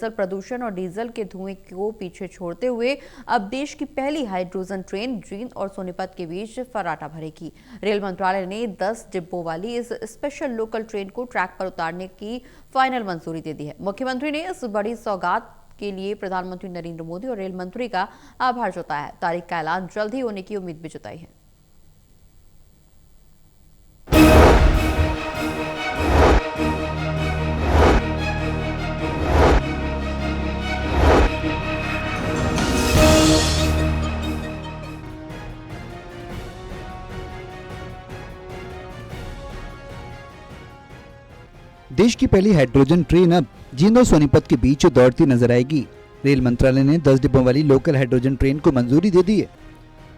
प्रदूषण और डीजल के धुएं को पीछे छोड़ते हुए अब देश की पहली हाइड्रोजन ट्रेन जींद और सोनीपत के बीच फर्राटा भरेगी। रेल मंत्रालय ने 10 डिब्बों वाली इस स्पेशल लोकल ट्रेन को ट्रैक पर उतारने की फाइनल मंजूरी दे दी है। मुख्यमंत्री ने इस बड़ी सौगात के लिए प्रधानमंत्री नरेंद्र मोदी और रेल मंत्री का आभार जताया है। तारीख का ऐलान जल्द ही होने की उम्मीद भी जताई है। देश की पहली हाइड्रोजन ट्रेन अब जींद और सोनीपत के बीच दौड़ती नजर आएगी। रेल मंत्रालय ने 10 डिब्बों वाली लोकल हाइड्रोजन ट्रेन को मंजूरी दे दी है।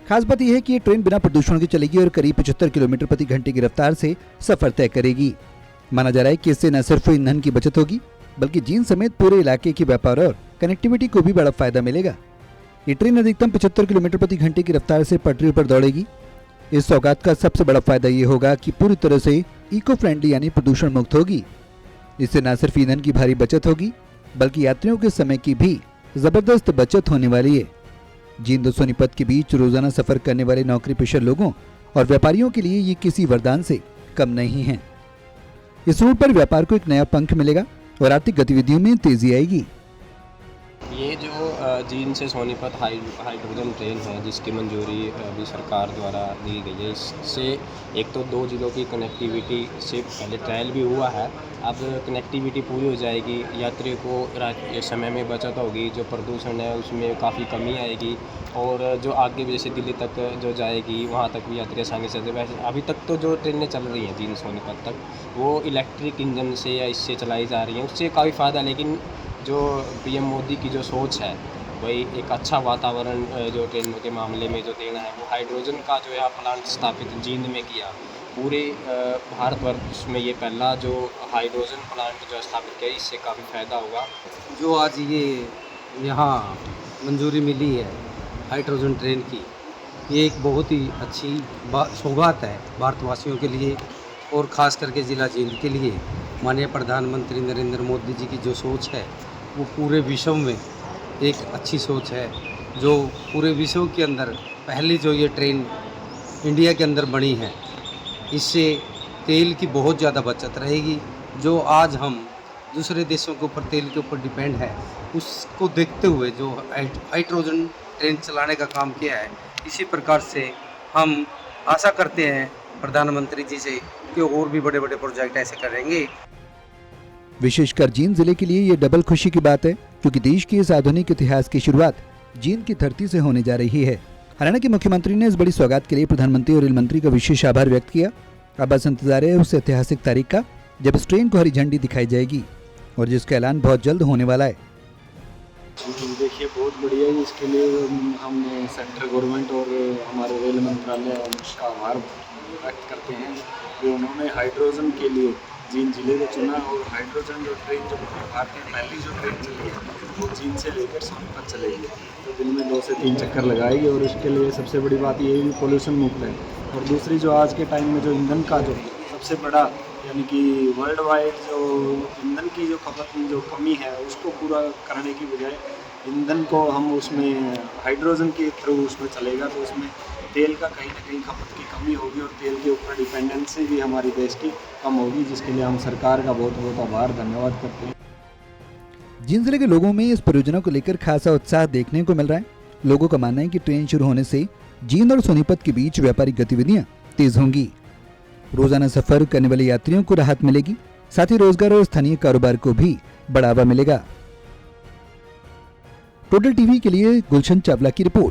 खास बात यह है कि ये ट्रेन बिना प्रदूषण के चलेगी और करीब 75 किलोमीटर प्रति घंटे की रफ्तार से सफर तय करेगी। माना जा रहा है कि इससे न सिर्फ ईंधन की बचत होगी बल्कि जींद समेत पूरे इलाके के व्यापार और कनेक्टिविटी को भी बड़ा फायदा मिलेगा। ये ट्रेन अधिकतम 75 किलोमीटर प्रति घंटे की रफ्तार से पटरी पर दौड़ेगी। इस सौगात का सबसे बड़ा फायदा ये होगा कि पूरी तरह से इको फ्रेंडली यानी प्रदूषण मुक्त होगी। इससे न सिर्फ ईंधन की भारी बचत होगी बल्कि यात्रियों के समय की भी जबरदस्त बचत होने वाली है। जींद और सोनीपत के बीच रोजाना सफर करने वाले नौकरी पेशा लोगों और व्यापारियों के लिए ये किसी वरदान से कम नहीं है। इस रूट पर व्यापार को एक नया पंख मिलेगा और आर्थिक गतिविधियों में तेजी आएगी। ये जो जींद से सोनीपत हाइड्रोजन ट्रेन है जिसकी मंजूरी अभी सरकार द्वारा दी गई है, इससे एक तो 2 जिलों की कनेक्टिविटी से पहले ट्रायल भी हुआ है। अब कनेक्टिविटी पूरी हो जाएगी, यात्री को समय में बचत होगी, जो प्रदूषण है उसमें काफ़ी कमी आएगी और जो आगे जैसे दिल्ली तक जो जाएगी वहाँ तक भी यात्री आसानी से वैसे अभी तक तो जो ट्रेनें चल रही हैं जींद सोनीपत तक वो इलेक्ट्रिक इंजन से या इससे चलाई जा रही हैं, उससे काफ़ी फ़ायदा। लेकिन जो पीएम मोदी की जो सोच है वही एक अच्छा वातावरण जो ट्रेनों के मामले में जो देना है, वो हाइड्रोजन का जो यहाँ प्लांट स्थापित जींद में किया। पूरे भारतवर्ष में ये पहला जो हाइड्रोजन प्लांट जो स्थापित किया, इससे काफ़ी फ़ायदा होगा। जो आज ये यहाँ मंजूरी मिली है हाइड्रोजन ट्रेन की, ये एक बहुत ही अच्छी सौगात है भारतवासियों के लिए और ख़ास करके ज़िला जींद के लिए। माननीय प्रधानमंत्री नरेंद्र मोदी जी की जो सोच है वो पूरे विश्व में एक अच्छी सोच है। जो पूरे विश्व के अंदर पहली जो ये ट्रेन इंडिया के अंदर बनी है, इससे तेल की बहुत ज़्यादा बचत रहेगी। जो आज हम दूसरे देशों के ऊपर तेल के ऊपर डिपेंड है, उसको देखते हुए जो हाइड्रोजन ट्रेन चलाने का काम किया है, इसी प्रकार से हम आशा करते हैं प्रधानमंत्री जी से कि और भी बड़े बड़े प्रोजेक्ट ऐसे करेंगे। विशेषकर जींद जिले के लिए ये डबल खुशी की बात है क्योंकि देश के इस आधुनिक इतिहास की शुरुआत जींद की धरती से होने जा रही है। हरियाणा के मुख्यमंत्री ने इस बड़ी सौगात के लिए प्रधानमंत्री और रेल मंत्री का विशेष आभार व्यक्त किया। अब बस इंतजार है उस ऐतिहासिक तारीख का जब इस ट्रेन को हरी झंडी दिखाई जाएगी और जिसका ऐलान बहुत जल्द होने वाला है। देखिए बहुत बढ़िया है, इसके लिए हम सेंट्रल गवर्नमेंट और हमारे रेल मंत्रालय का आभार व्यक्त करते हैं कि उन्होंने हाइड्रोजन के लिए जींद जिले को चुना और हाइड्रोजन जो ट्रेन जो भारत में पहली जो ट्रेन चली है वो जींद से लेकर सोनीपत चलेगी, तो दिन में 2 से 3 चक्कर लगाएगी और इसके लिए सबसे बड़ी बात ये भी पोल्यूशन मुक्त है। और दूसरी जो आज के टाइम में जो ईंधन का जो सबसे बड़ा यानी कि वर्ल्ड वाइड जो ईंधन की जो खपत में जो कमी है उसको पूरा करने की बजाय ईंधन को हम उसमें हाइड्रोजन के थ्रू उसमें चलेगा, तो उसमें तेल का कहीं ना कहीं खपत की कमी होगी और तेल के ऊपर डिपेंडेंसी भी हमारी देश की कम होगी, जिसके लिए हम सरकार का बहुत बहुत आभार धन्यवाद करते हैं। जींद जिले के लोगों में इस परियोजना को लेकर खासा उत्साह देखने को मिल रहा है। लोगों का मानना है कि ट्रेन शुरू होने से जींद और सोनीपत के बीच व्यापारिक गतिविधियां तेज होंगी। रोजाना सफर करने वाले यात्रियों को राहत मिलेगी, साथ ही रोजगार और स्थानीय कारोबार को भी बढ़ावा मिलेगा। टोटल टीवी के लिए गुलशन चावला की रिपोर्ट।